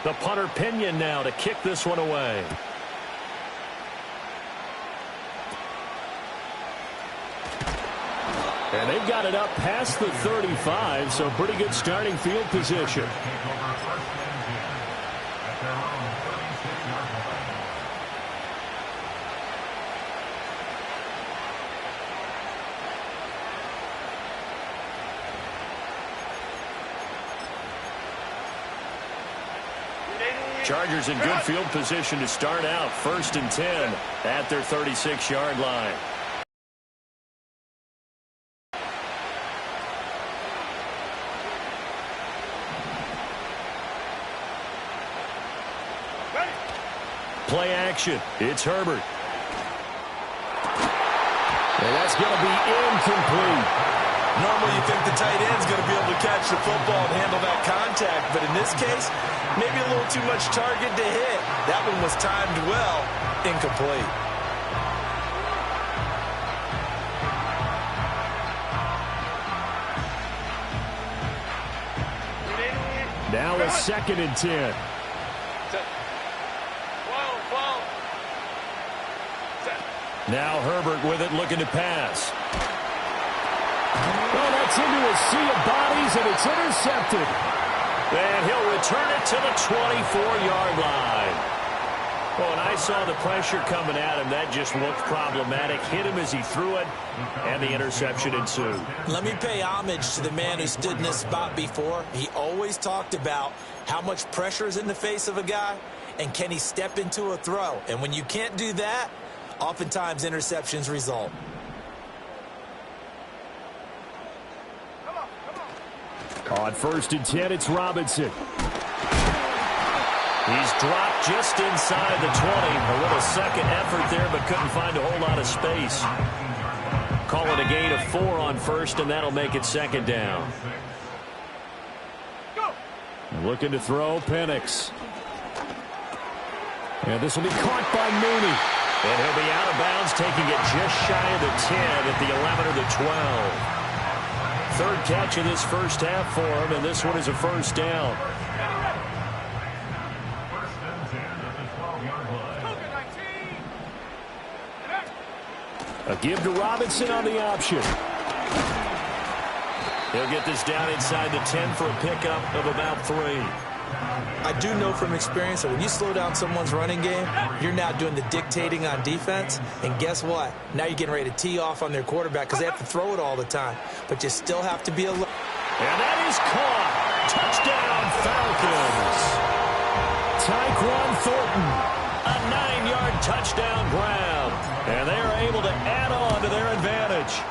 The punter Pinion now to kick this one away. And they've got it up past the 35, so pretty good starting field position. Chargers in good field position to start out. 1st and 10 at their 36-yard line. Play action. It's Herbert. And that's going to be incomplete. Normally you think the tight end's going to be able to catch the football and handle that contact, but in this case, maybe a little too much target to hit. That one was timed well. Incomplete. Now a 2nd and 10. Now Herbert with it, looking to pass. Well, that's into a sea of bodies, and it's intercepted. And he'll return it to the 24-yard line. Well, when I saw the pressure coming at him, that just looked problematic. Hit him as he threw it, and the interception ensued. Let me pay homage to the man who stood in this spot before. He always talked about how much pressure is in the face of a guy, and can he step into a throw. And when you can't do that, oftentimes interceptions result. On 1st and 10, it's Robinson. He's dropped just inside the 20. A little second effort there, but couldn't find a whole lot of space. Call it a gain of 4 on 1st, and that'll make it 2nd down. Looking to throw, Penix. And this will be caught by Mooney. And he'll be out of bounds, taking it just shy of the 10 at the 11 or the 12. 3rd catch of this first half for him, and this one is a 1st down. A give to Robinson on the option. He'll get this down inside the 10 for a pickup of about 3. I do know from experience that when you slow down someone's running game, you're now doing the dictating on defense. And guess what? Now you're getting ready to tee off on their quarterback because they have to throw it all the time. But you still have to be alert. And that is caught. Touchdown, Falcons. Tyquan Thornton, a 9-yard touchdown grab. And they are able to add on to their advantage.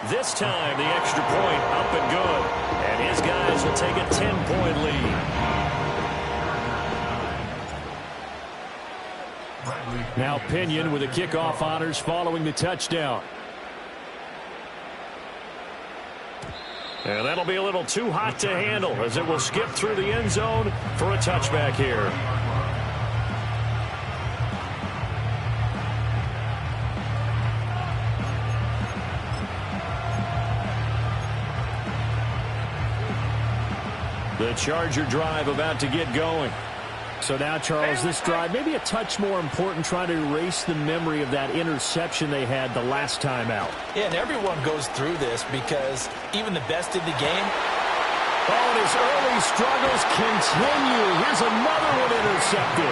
This time, the extra point up and good. And his guys will take a 10-point lead. Now Pinion with the kickoff honors following the touchdown. And that'll be a little too hot to handle as it will skip through the end zone for a touchback here. The Charger drive about to get going. So now, Charles, this drive maybe a touch more important, trying to erase the memory of that interception they had the last time out. Yeah, and everyone goes through this because even the best in the game. Oh, and his early struggles continue. Here's another one intercepted.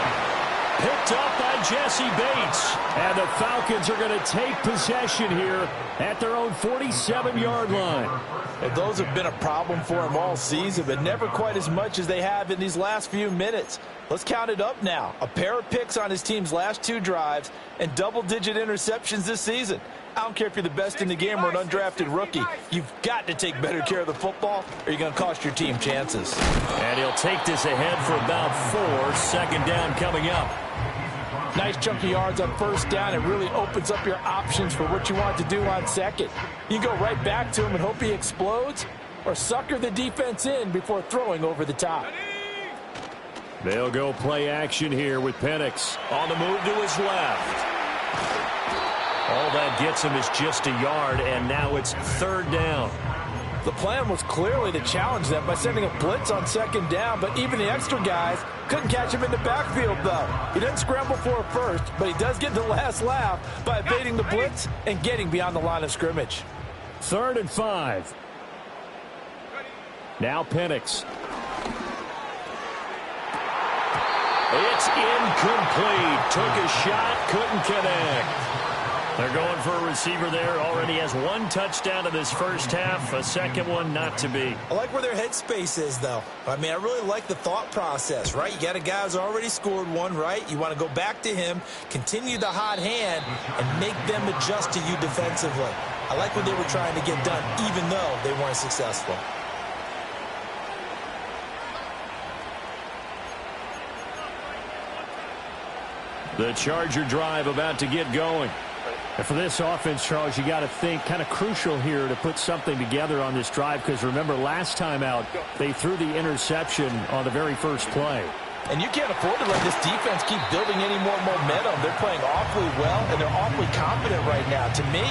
Picked up by Jesse Bates. And the Falcons are going to take possession here at their own 47-yard line. And those have been a problem for them all season, but never quite as much as they have in these last few minutes. Let's count it up now. A pair of picks on his team's last 2 drives and double-digit interceptions this season. I don't care if you're the best in the game or an undrafted rookie. You've got to take better care of the football or you're going to cost your team chances. And he'll take this ahead for about 4. 2nd down coming up. Nice chunk of yards on 1st down. It really opens up your options for what you want to do on 2nd. You go right back to him and hope he explodes or sucker the defense in before throwing over the top. They'll go play action here with Penix on the move to his left. All that gets him is just a yard, and now it's 3rd down. The plan was clearly to challenge them by sending a blitz on second down, but even the extra guys couldn't catch him in the backfield, though. He didn't scramble for a first, but he does get the last laugh by evading the blitz and getting beyond the line of scrimmage. 3rd and 5. Now Penix. It's incomplete. Took a shot, couldn't connect. They're going for a receiver there. Already has 1 touchdown in this first half. A second one not to be. I like where their headspace is, though. I mean, I really like the thought process, right? You got a guy who's already scored one, right? You want to go back to him, continue the hot hand, and make them adjust to you defensively. I like what they were trying to get done, even though they weren't successful. The Charger drive about to get going. And for this offense, Charles, you got to think kind of crucial here to put something together on this drive, because remember last time out they threw the interception on the very first play. And you can't afford to let this defense keep building any more momentum. They're playing awfully well, and they're awfully confident right now. To me,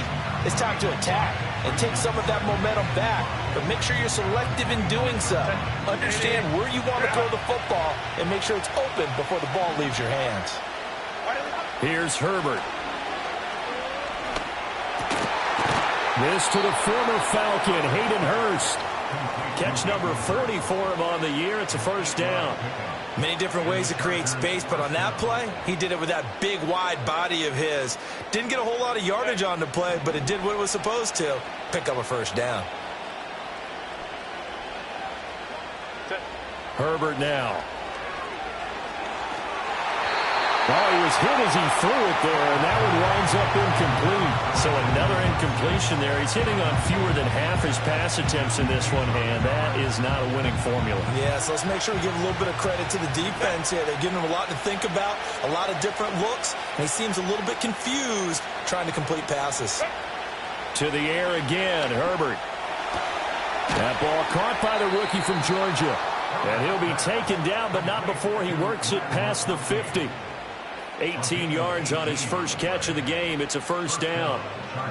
it's time to attack and take some of that momentum back, but make sure you're selective in doing so. Understand where you want to throw the football and make sure it's open before the ball leaves your hands. Here's Herbert. This to the former Falcon, Hayden Hurst. Catch number 40 for him on the year. It's a first down. Many different ways to create space, but on that play, he did it with that big, wide body of his. Didn't get a whole lot of yardage on the play, but it did what it was supposed to. Pick up a first down. Herbert now. Oh, he was hit as he threw it there, and that one winds up incomplete. So another incompletion there. He's hitting on fewer than half his pass attempts in this one, and that is not a winning formula. Yeah, so let's make sure we give a little bit of credit to the defense here. They're giving him a lot to think about, a lot of different looks, and he seems a little bit confused trying to complete passes. To the air again, Herbert. That ball caught by the rookie from Georgia. And he'll be taken down, but not before he works it past the 50. 18 yards on his first catch of the game. It's a first down.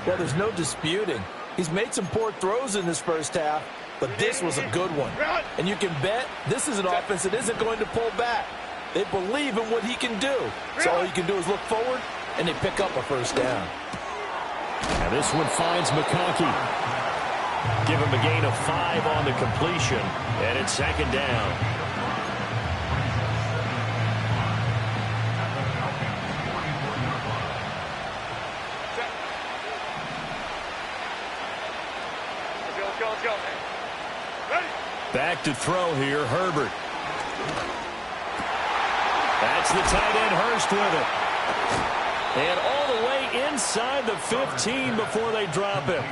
Well, there's no disputing. He's made some poor throws in this first half, but this was a good one. And you can bet this is an offense that isn't going to pull back. They believe in what he can do. So all you can do is look forward, and they pick up a first down. Now this one finds McConkey. Give him a gain of 5 on the completion, and it's second down. Back to throw here, Herbert. That's the tight end, Hurst with it. And all the way inside the 15 before they drop him.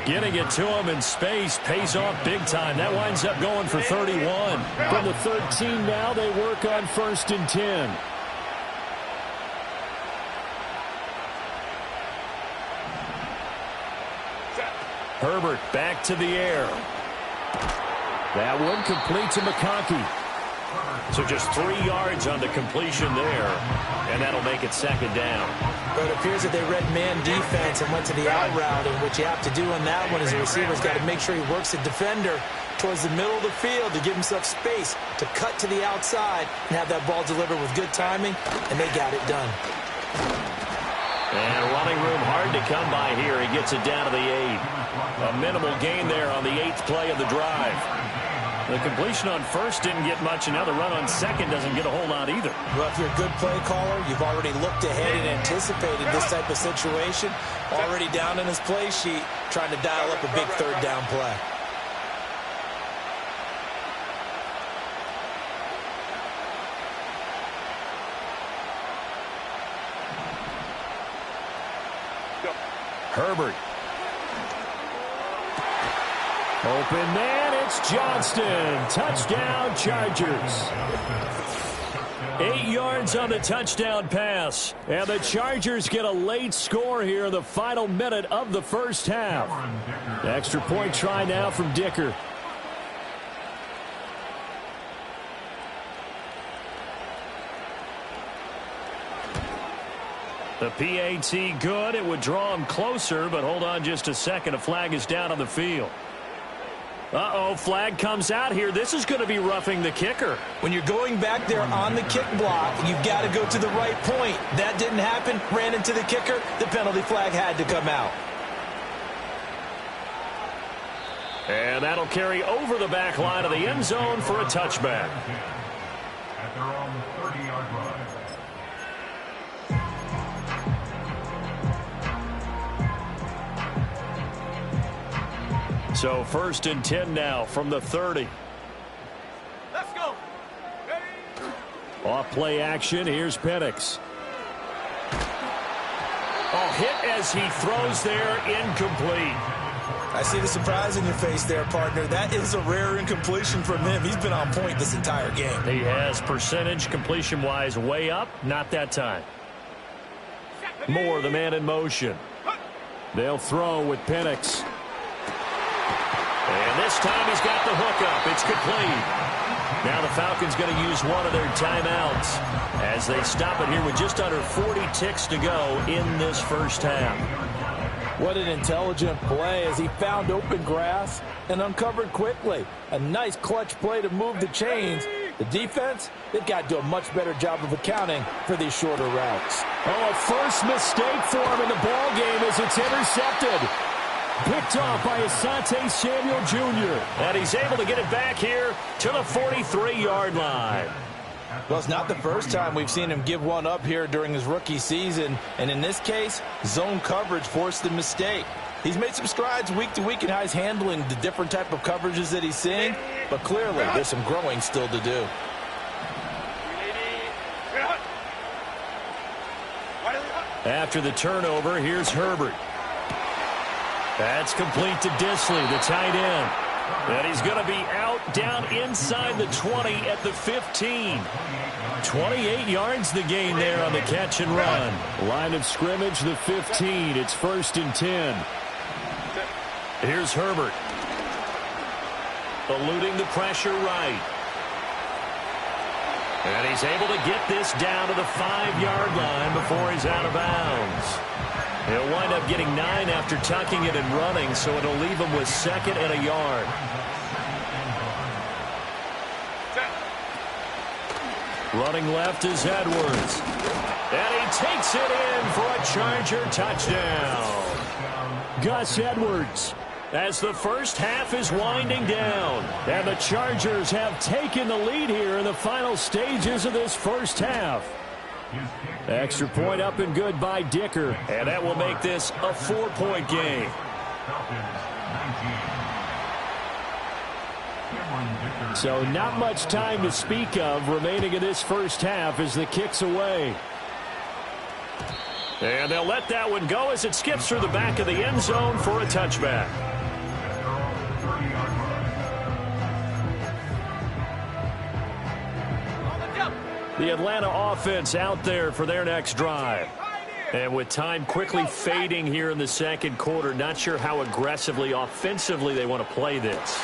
Getting it to him in space pays off big time. That winds up going for 31. From the 13 now, they work on 1st and 10. Herbert back to the air. That one complete to McConkey. So just 3 yards on the completion there, and that'll make it second down. But it appears that they read man defense and went to the out route, and what you have to do on that one is the receiver's got to make sure he works the defender towards the middle of the field to give himself space to cut to the outside and have that ball delivered with good timing, and they got it done. And running room hard to come by here. He gets it down to the 8. A minimal gain there on the 8th play of the drive. The completion on first didn't get much, and now the run on second doesn't get a whole lot either. Well, if you're a good play caller, you've already looked ahead and anticipated this type of situation. Already down in his play sheet, trying to dial up a big third down play. Herbert. Open man, it's Johnston. Touchdown, Chargers. 8 yards on the touchdown pass. And the Chargers get a late score here in the final minute of the first half. Extra point try now from Dicker. The PAT good. It would draw him closer, but hold on just a second. A flag is down on the field. Uh-oh, flag comes out here. This is going to be roughing the kicker. When you're going back there on the kick block, you've got to go to the right point. That didn't happen. Ran into the kicker. The penalty flag had to come out. And that'll carry over the back line of the end zone for a touchback. At their own 30-yard line. So 1st and 10 now from the 30. Let's go. Off play action. Here's Penix. Oh, hit as he throws there, incomplete. I see the surprise in your face there, partner. That is a rare incompletion from him. He's been on point this entire game. He has percentage completion-wise way up. Not that time. Moore, the man in motion. They'll throw with Penix. And this time he's got the hook up. It's complete. Now the Falcons going to use one of their timeouts as they stop it here with just under 40 ticks to go in this first half. What an intelligent play as he found open grass and uncovered quickly. A nice clutch play to move the chains. The defense, they've got to do a much better job of accounting for these shorter routes. Oh, a first mistake for him in the ball game as it's intercepted. Picked off by Asante Samuel Jr. And he's able to get it back here to the 43-yard line. Well, it's not the first time we've seen him give one up here during his rookie season. And in this case, zone coverage forced the mistake. He's made some strides week to week in how he's handling the different type of coverages that he's seeing. But clearly, there's some growing still to do. After the turnover, here's Herbert. That's complete to Disley, the tight end. And he's going to be out down inside the 20 at the 15. 28 yards the gain there on the catch and run. Line of scrimmage, the 15. It's 1st and 10. Here's Herbert. Eluding the pressure right. And he's able to get this down to the 5-yard line before he's out of bounds. He'll wind up getting 9 after tucking it and running, so it'll leave him with 2nd and a yard. Running left is Edwards. And he takes it in for a Charger touchdown. Gus Edwards, as the first half is winding down. And the Chargers have taken the lead here in the final stages of this first half. Extra point up and good by Dicker. And that will make this a 4-point game. So not much time to speak of remaining in this first half as the kick's away. And they'll let that one go as it skips through the back of the end zone for a touchback. The Atlanta offense out there for their next drive. And with time quickly fading here in the second quarter, not sure how aggressively, offensively they want to play this.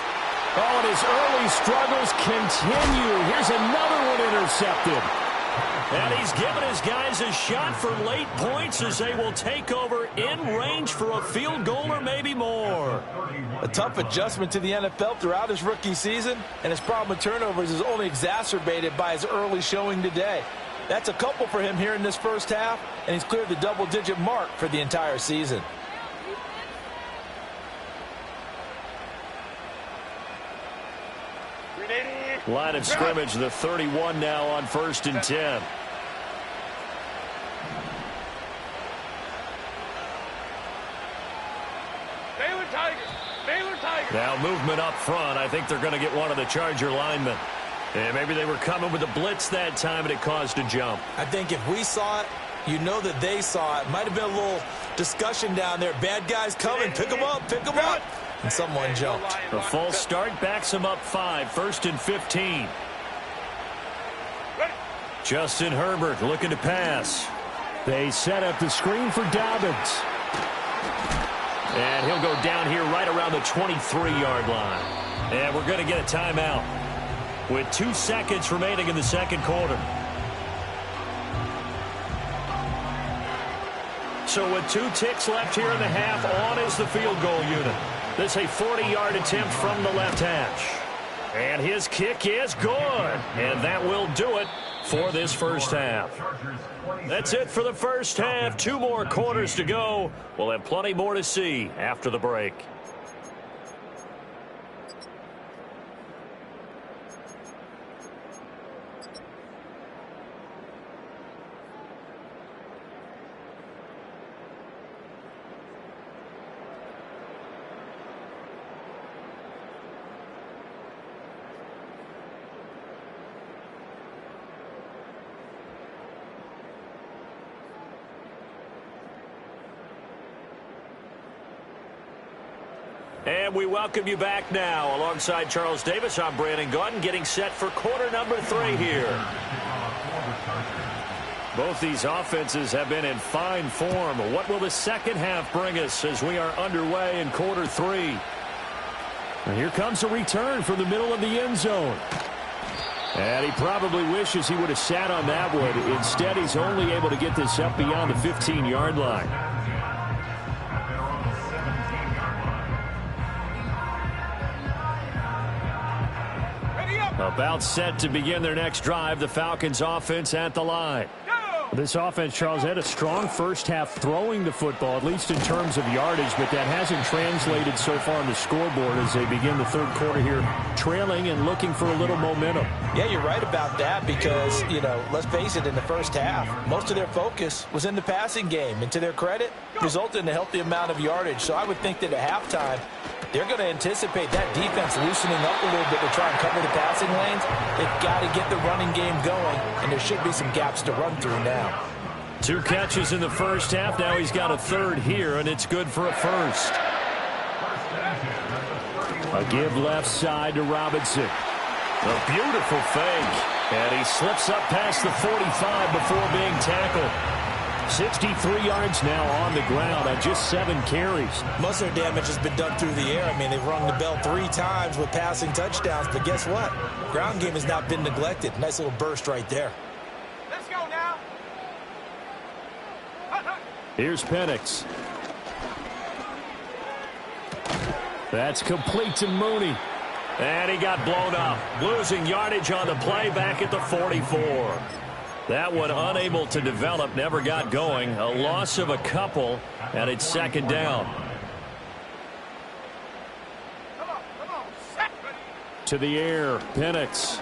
Oh, and his early struggles continue. Here's another one intercepted. And he's given his guys a shot for late points as they will take over in range for a field goal or maybe more. A tough adjustment to the NFL throughout his rookie season, and his problem with turnovers is only exacerbated by his early showing today. That's a couple for him here in this first half, and he's cleared the double-digit mark for the entire season. Line of scrimmage, the 31 now on 1st and 10. Baylor Tigers. Now movement up front. I think they're going to get one of the Charger linemen. And maybe they were coming with a blitz that time and it caused a jump. I think if we saw it, you know that they saw it. Might have been a little discussion down there. Bad guys coming. Pick them up. Pick them up. And someone jumped. The false start backs him up 5. 1st and 15. Justin Herbert looking to pass. They set up the screen for Dobbins. And he'll go down here right around the 23-yard line. And we're going to get a timeout with 2 seconds remaining in the second quarter. So with 2 ticks left here in the half, on is the field goal unit. This is a 40-yard attempt from the left hash. And his kick is good. And that will do it for this first half. That's it for the first half. 2 more quarters to go. We'll have plenty more to see after the break. And we welcome you back now. Alongside Charles Davis, I'm Brandon Gaudin, getting set for quarter number 3 here. Both these offenses have been in fine form. What will the second half bring us as we are underway in quarter 3? And here comes a return from the middle of the end zone. And he probably wishes he would have sat on that one. Instead, he's only able to get this up beyond the 15-yard line. About set to begin their next drive, the Falcons offense at the line. This offense, Charles, had a strong first half throwing the football, at least in terms of yardage, but that hasn't translated so far on the scoreboard as they begin the third quarter here, trailing and looking for a little momentum. Yeah, you're right about that because, let's face it, in the first half, most of their focus was in the passing game. And to their credit, resulted in a healthy amount of yardage. So I would think that at halftime, they're going to anticipate that defense loosening up a little bit to try and cover the passing lanes. They've got to get the running game going, and there should be some gaps to run through now. 2 catches in the first half. Now he's got a third here, and it's good for a first. A give left side to Robinson. A beautiful fake. And he slips up past the 45 before being tackled. 63 yards now on the ground on just 7 carries. Most of their damage has been done through the air. I mean, they've rung the bell 3 times with passing touchdowns, but guess what? Ground game has not been neglected. Nice little burst right there. Let's go now. Here's Penix. That's complete to Mooney. And he got blown up. Losing yardage on the play back at the 44. That one unable to develop, never got going. A loss of a couple, and it's second down. To the air, Penix.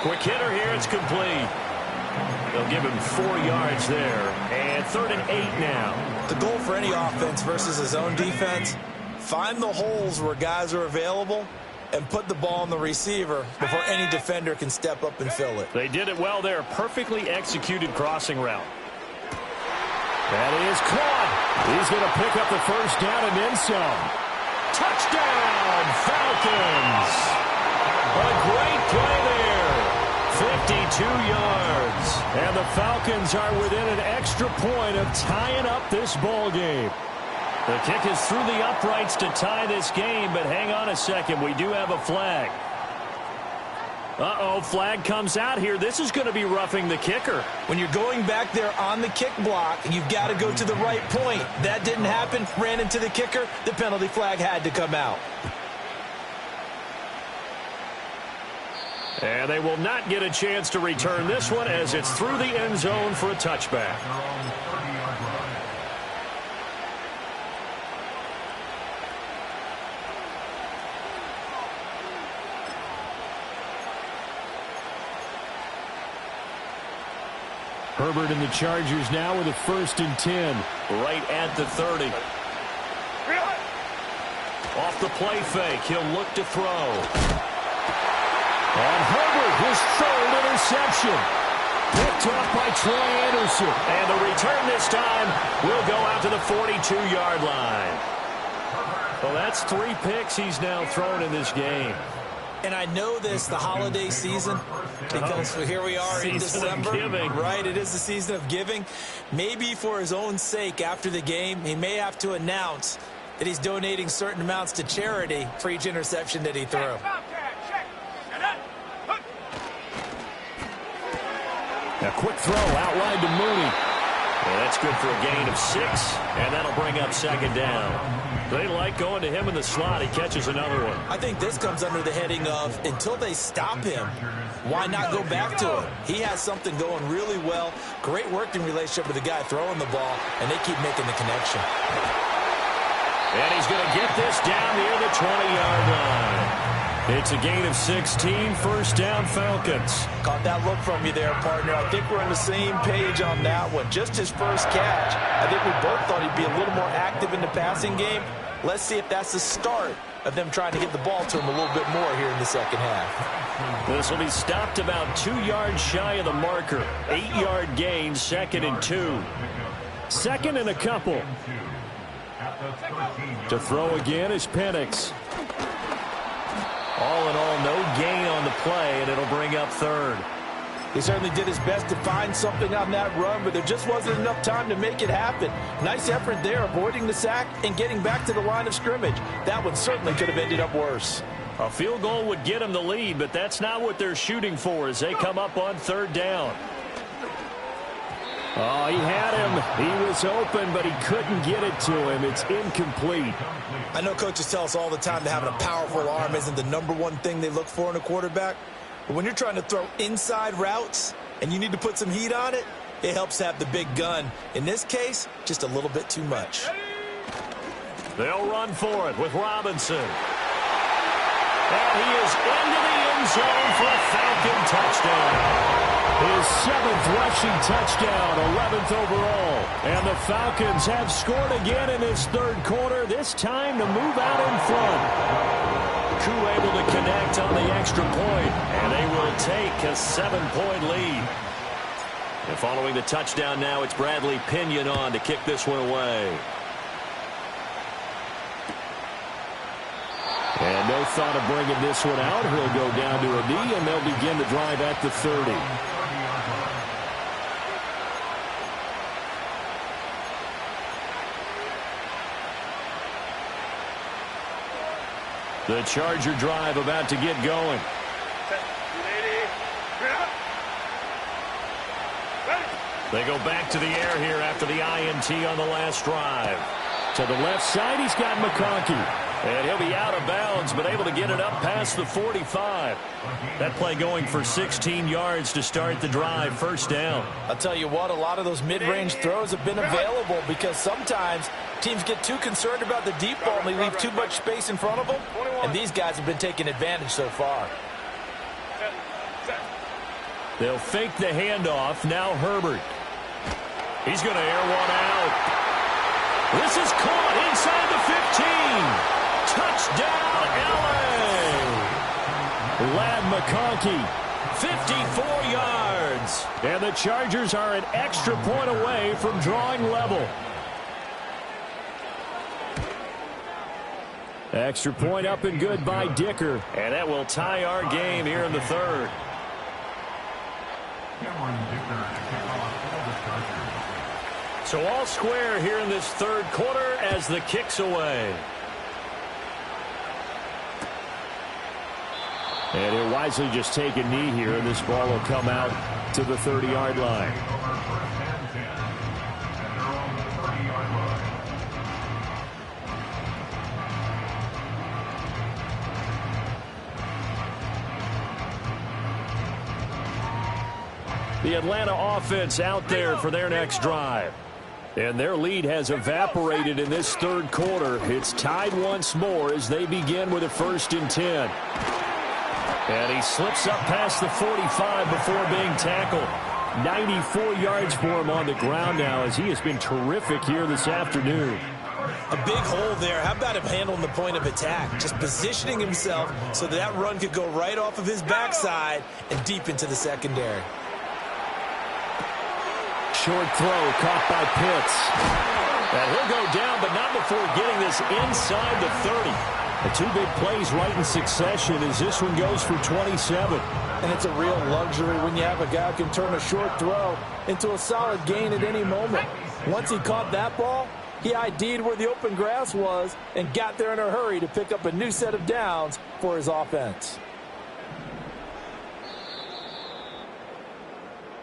Quick hitter here, it's complete. They'll give him 4 yards there, and 3rd and 8 now. The goal for any offense versus his own defense, find the holes where guys are available and put the ball on the receiver before any defender can step up and fill it. They did it well there. Perfectly executed crossing route. That is caught. He's going to pick up the first down and then some. Touchdown, Falcons. A great play there. 52 yards. And the Falcons are within an extra point of tying up this ball game. The kick is through the uprights to tie this game, but hang on a second. We do have a flag. Uh-oh, flag comes out here. This is going to be roughing the kicker. When you're going back there on the kick block, you've got to go to the right point. That didn't happen. Ran into the kicker. The penalty flag had to come out. And they will not get a chance to return this one as it's through the end zone for a touchback. Herbert and the Chargers now with a 1st and 10. Right at the 30. Off the play fake, he'll look to throw. And Herbert, his 3rd interception. Picked off by Troy Anderson. And the return this time will go out to the 42-yard line. Well, that's 3 picks he's now thrown in this game. And I know this, the holiday season, because here we are in December, right? It is the season of giving. Maybe for his own sake after the game, he may have to announce that he's donating certain amounts to charity for each interception that he threw. A quick throw outlined to Mooney. And that's good for a gain of 6, and that'll bring up second down. They like going to him in the slot. He catches another one. I think this comes under the heading of until they stop him, why not go back to him? He has something going really well. Great working relationship with the guy throwing the ball, and they keep making the connection. And he's going to get this down near the 20-yard line. It's a gain of 16, first down Falcons. Caught that look from you there, partner. I think we're on the same page on that one. Just his first catch. I think we both thought he'd be a little more active in the passing game. Let's see if that's the start of them trying to get the ball to him a little bit more here in the second half. This will be stopped about 2 yards shy of the marker. 8-yard gain, 2nd and 2. 2nd and a couple. To throw again is Penix. All in all, no gain on the play, and it'll bring up 3rd. He certainly did his best to find something on that run, but there just wasn't enough time to make it happen. Nice effort there, avoiding the sack and getting back to the line of scrimmage. That one certainly could have ended up worse. A field goal would get them the lead, but that's not what they're shooting for as they come up on 3rd down. Oh, he had him. He was open, but he couldn't get it to him. It's incomplete. I know coaches tell us all the time that having a powerful arm isn't the #1 thing they look for in a quarterback. But when you're trying to throw inside routes and you need to put some heat on it, it helps have the big gun. In this case, just a little bit too much. They'll run for it with Robinson. And he is into the end zone for a Falcon touchdown. His 7th rushing touchdown, 11th overall. And the Falcons have scored again in this 3rd quarter, this time to move out in front. Koo able to connect on the extra point, and they will take a 7-point lead. And following the touchdown now, it's Bradley Pinion on to kick this one away. And no thought of bringing this one out. He'll go down to a knee, and they'll begin the drive at the 30. The Charger drive about to get going. They go back to the air here after the INT on the last drive. To the left side, he's got McConkey. And he'll be out of bounds, but able to get it up past the 45. That play going for 16 yards to start the drive, 1st down. I'll tell you what, a lot of those mid-range throws have been available because sometimes teams get too concerned about the deep ball and they leave too much space in front of them. And these guys have been taking advantage so far. They'll fake the handoff. Now Herbert. He's going to air one out. This is caught inside the 15. Touchdown, L.A. Ladd McConkey, 54 yards. And the Chargers are an extra point away from drawing level. Extra point up and good by Dicker. And that will tie our game here in the 3rd. So all square here in this 3rd quarter as the kick's away. And he'll wisely just take a knee here, and this ball will come out to the 30-yard line. The Atlanta offense out there for their next drive. And their lead has evaporated in this 3rd quarter. It's tied once more as they begin with a 1st and 10. And he slips up past the 45 before being tackled. 94 yards for him on the ground now as he has been terrific here this afternoon. A big hole there. How about him handling the point of attack? Just positioning himself so that run could go right off of his backside and deep into the secondary. Short throw caught by Pitts. And he'll go down, but not before getting this inside the 30. The 2 big plays right in succession as this one goes for 27. And it's a real luxury when you have a guy who can turn a short throw into a solid gain at any moment. Once he caught that ball, he ID'd where the open grass was and got there in a hurry to pick up a new set of downs for his offense.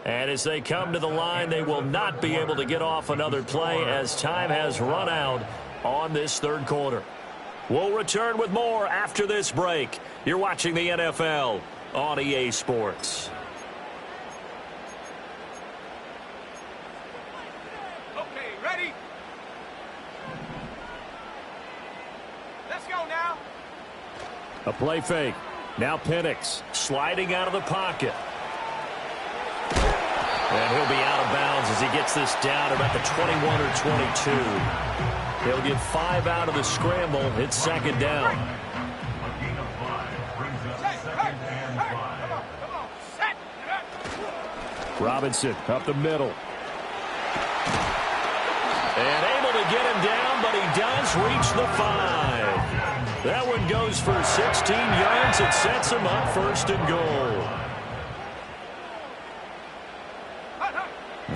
And as they come to the line, they will not be able to get off another play as time has run out on this third quarter. We'll return with more after this break. You're watching the NFL on EA Sports. Okay, ready? Let's go now. A play fake. Now Penix sliding out of the pocket. And he'll be out of bounds as he gets this down about the 21 or 22. He'll get 5 out of the scramble. It's second down. A gain of 5 brings us second and 5. Come on, set. Robinson up the middle. And able to get him down, but he does reach the 5. That one goes for 16 yards. It sets him up first and goal.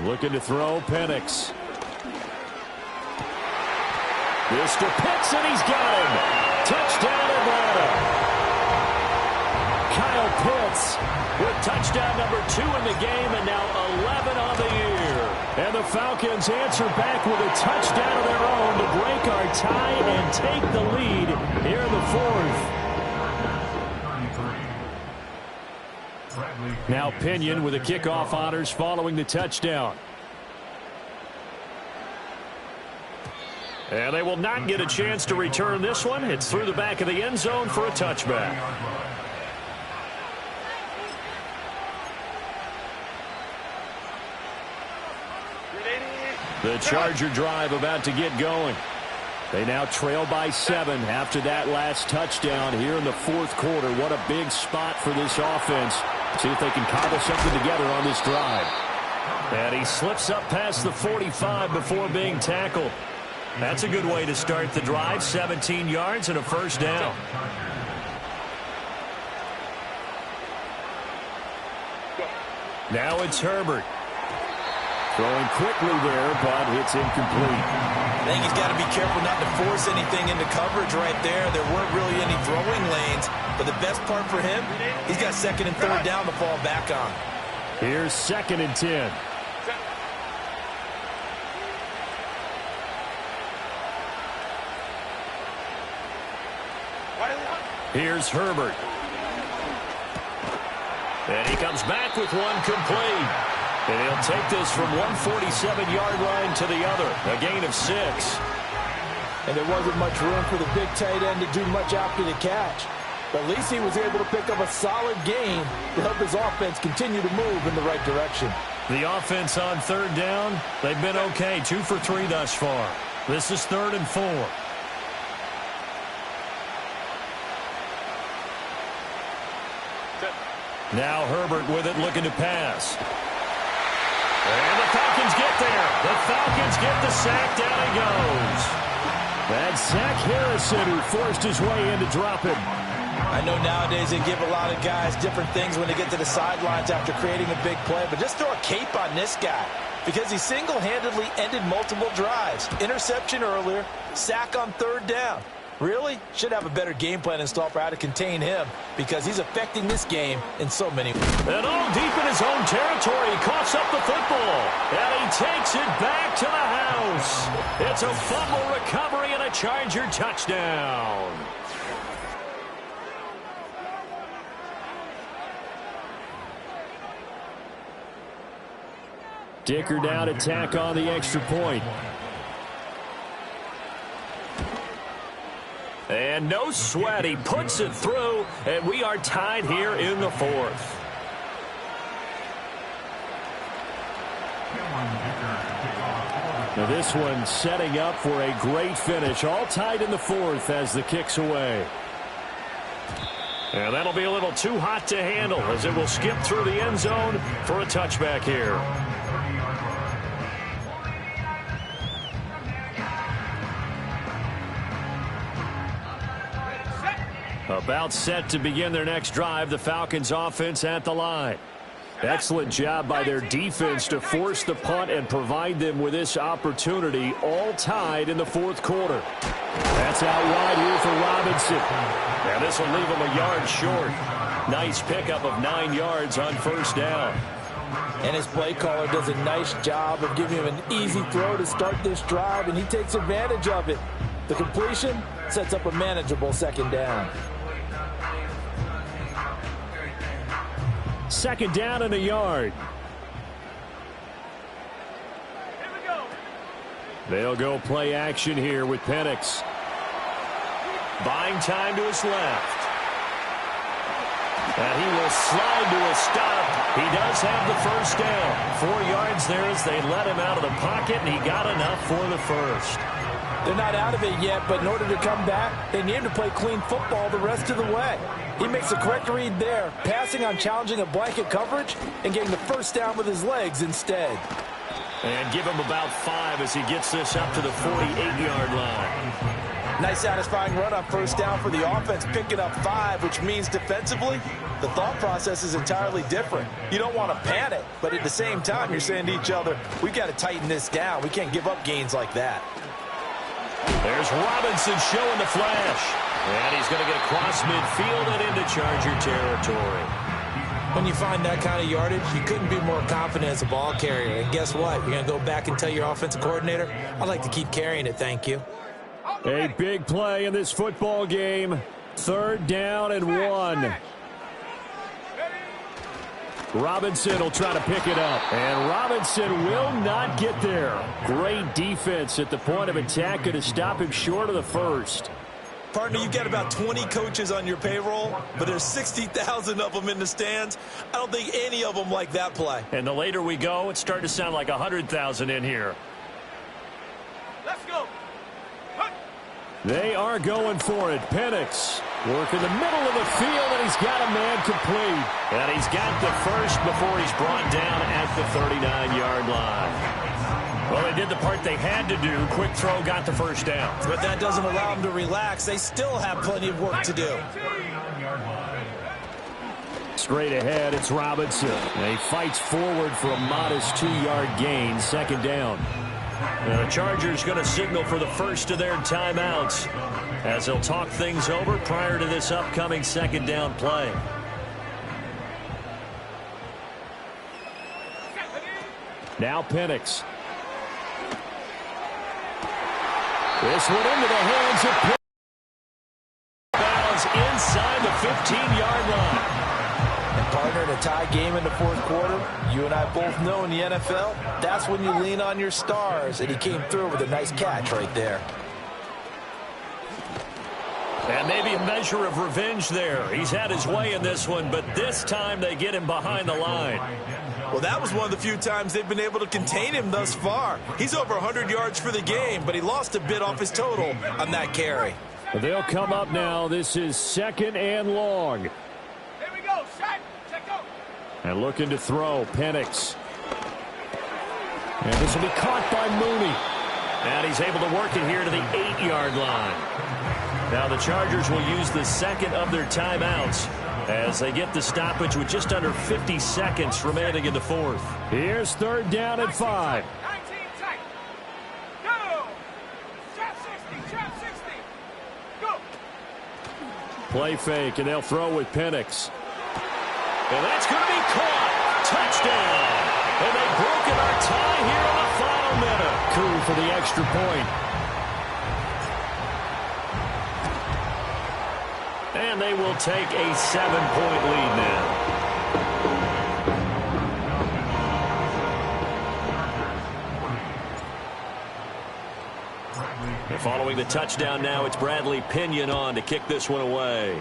Looking to throw, Penix. This to Pitts, and he's got him. Touchdown, Atlanta. Kyle Pitts with touchdown number 2 in the game, and now 11 on the year. And the Falcons answer back with a touchdown of their own to break our tie and take the lead here in the fourth. Now Pinion with the kickoff honors following the touchdown. And they will not get a chance to return this one. It's through the back of the end zone for a touchback. The Charger drive about to get going. They now trail by 7 after that last touchdown here in the fourth quarter. What a big spot for this offense. See if they can cobble something together on this drive. And he slips up past the 45 before being tackled. That's a good way to start the drive. 17 yards and a first down. Now it's Herbert. Throwing quickly there, but it's incomplete. I think he's got to be careful not to force anything into coverage right there. There weren't really any throwing lanes, but the best part for him, he's got second and third down to fall back on. Here's second and 10. Here's Herbert. And he comes back with one complete. And he'll take this from 147-yard line to the other. A gain of 6. And there wasn't much room for the big tight end to do much after the catch. But at least he was able to pick up a solid gain to help his offense continue to move in the right direction. The offense on third down, they've been okay. 2 for 3 thus far. This is 3rd and 4. Now Herbert with it, looking to pass. And the Falcons get there. The Falcons get the sack. Down he goes. That's Zach Harrison who forced his way in to drop him. I know nowadays they give a lot of guys different things when they get to the sidelines after creating a big play, but just throw a cape on this guy because he single-handedly ended multiple drives. Interception earlier, sack on third down. Really? Should have a better game plan installed for how to contain him because he's affecting this game in so many ways. And all deep in his own territory, he coughs up the football. And he takes it back to the house. It's a fumble recovery and a Charger touchdown. Dicker down to tack on the extra point. And no sweat, he puts it through, and we are tied here in the fourth. Now this one setting up for a great finish, all tied in the fourth as the kick's away. And that'll be a little too hot to handle as it will skip through the end zone for a touchback here. About set to begin their next drive, the Falcons offense at the line. Excellent job by their defense to force the punt and provide them with this opportunity, all tied in the fourth quarter. That's out wide here for Robinson. And this will leave him a yard short. Nice pickup of 9 yards on first down. And his play caller does a nice job of giving him an easy throw to start this drive, and he takes advantage of it. The completion sets up a manageable second down. Second down and a yard. Here we go. They'll go play action here with Penix. Buying time to his left. And he will slide to a stop. He does have the first down. 4 yards there as they let him out of the pocket, and he got enough for the first. They're not out of it yet, but in order to come back, they need to play clean football the rest of the way. He makes the correct read there, passing on challenging a blanket coverage and getting the first down with his legs instead. And give him about 5 as he gets this up to the 48-yard line. Nice satisfying run on first down for the offense, picking up 5, which means defensively, the thought process is entirely different. You don't want to panic, but at the same time, you're saying to each other, we've got to tighten this down. We can't give up gains like that. There's Robinson showing the flash. And he's going to get across midfield and into Charger territory. When you find that kind of yardage, you couldn't be more confident as a ball carrier. And guess what? You're going to go back and tell your offensive coordinator, I'd like to keep carrying it, thank you. A big play in this football game. 3rd down and 1. Robinson will try to pick it up. And Robinson will not get there. Great defense at the point of attack to stop him short of the first. Partner, you got about 20 coaches on your payroll, but there's 60,000 of them in the stands. I don't think any of them like that play. And the later we go, it's starting to sound like 100,000 in here. Let's go. They are going for it. Penix working the middle of the field, and he's got a man complete. And he's got the first before he's brought down at the 39-yard line. Well, they did the part they had to do. Quick throw got the first down. But that doesn't allow them to relax. They still have plenty of work to do. Straight ahead, it's Robinson. And he fights forward for a modest 2-yard gain, 2nd down. And the Chargers going to signal for the first of their timeouts as they'll talk things over prior to this upcoming 2nd down play. Now Penix. This one into the hands of Penix. Bounds inside the 15-yard line. And partner, in a tie game in the 4th quarter, you and I both know in the NFL, that's when you lean on your stars, and he came through with a nice catch right there. And maybe a measure of revenge there. He's had his way in this one, but this time they get him behind the line. Well, that was one of the few times they've been able to contain him thus far. He's over 100 yards for the game, but he lost a bit off his total on that carry. They'll come up now. This is 2nd and long. Here we go. Shot. Check out. And looking to throw, Penix. And this will be caught by Mooney. And he's able to work it here to the 8-yard line. Now the Chargers will use the 2nd of their timeouts as they get the stoppage with just under 50 seconds remaining in the 4th. Here's 3rd down and 5. 19 tight. Go. Trap 60. Trap 60. Go. Play fake, and they'll throw with Penix. And that's going to be caught. Touchdown. And they've broken our tie here in the final minute. Coup for the extra point. And they will take a 7-point lead now. And following the touchdown now, it's Bradley Pinion on to kick this one away.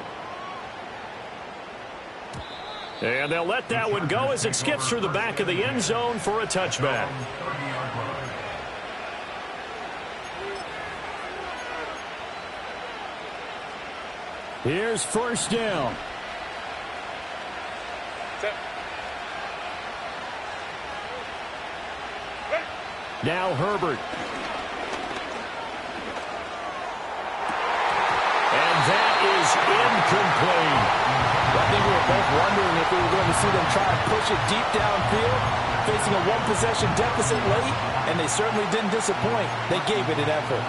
And they'll let that one go as it skips through the back of the end zone for a touchback. Here's 1st down. Now Herbert. And that is incomplete. I think we were both wondering if we were going to see them try to push it deep downfield, facing a 1-possession deficit late, and they certainly didn't disappoint. They gave it an effort.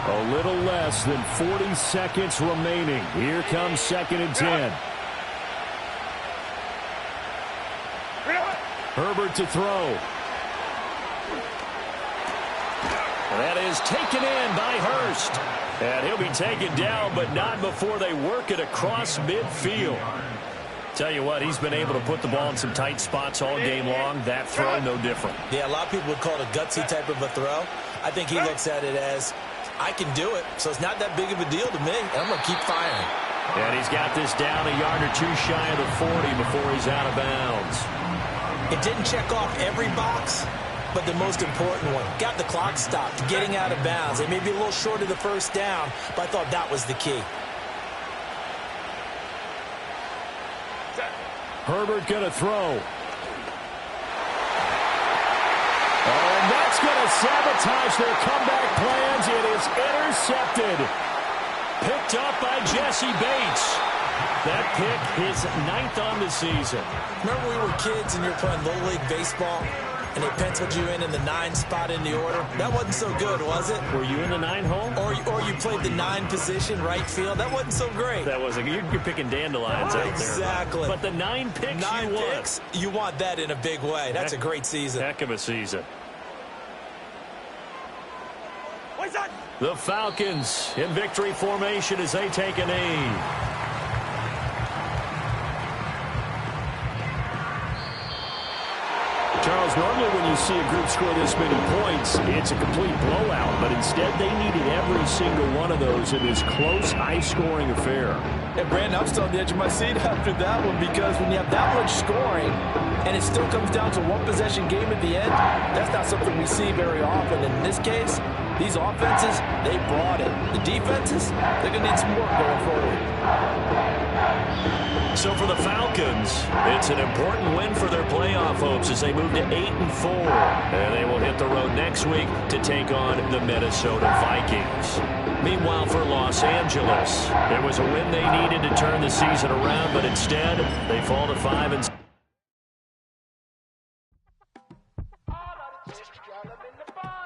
A little less than 40 seconds remaining. Here comes 2nd and 10. Herbert to throw. That is taken in by Hurst. And he'll be taken down, but not before they work it across midfield. Tell you what, he's been able to put the ball in some tight spots all game long. That throw, no different. Yeah, a lot of people would call it a gutsy type of a throw. I think he looks at it as, I can do it, so it's not that big of a deal to me, and I'm going to keep firing. And he's got this down a yard or two shy of the 40 before he's out of bounds. It didn't check off every box, but the most important one. Got the clock stopped, getting out of bounds. It may be a little short of the first down, but I thought that was the key. Herbert going to throw. And that's going to sabotage their comeback plans. It is intercepted. Picked up by Jesse Bates. That pick is 9th on the season. Remember we were kids and you were playing Little League Baseball, and they penciled you in the 9 spot in the order? That wasn't so good, was it? Were you in the 9 hole? Or you played the 9 position, right field? That wasn't so great. That wasn't. You're picking dandelions out there. Exactly. But the 9 picks 9 you won. picks, you want that in a big way. That's a great season. Heck of a season. The Falcons in victory formation as they take a knee. Charles, normally when you see a group score this many points, it's a complete blowout. But instead, they needed every single one of those in this close, high-scoring affair. And Brandon, I'm still on the edge of my seat after that one, because when you have that much scoring and it still comes down to one possession game at the end, that's not something we see very often. In this case, these offenses, they brought it. The defenses, they're going to need some work going forward. So for the Falcons, it's an important win for their playoff hopes as they move to 8-4. And they will hit the road next week to take on the Minnesota Vikings. Meanwhile, for Los Angeles, it was a win they needed to turn the season around, but instead, they fall to 5-6.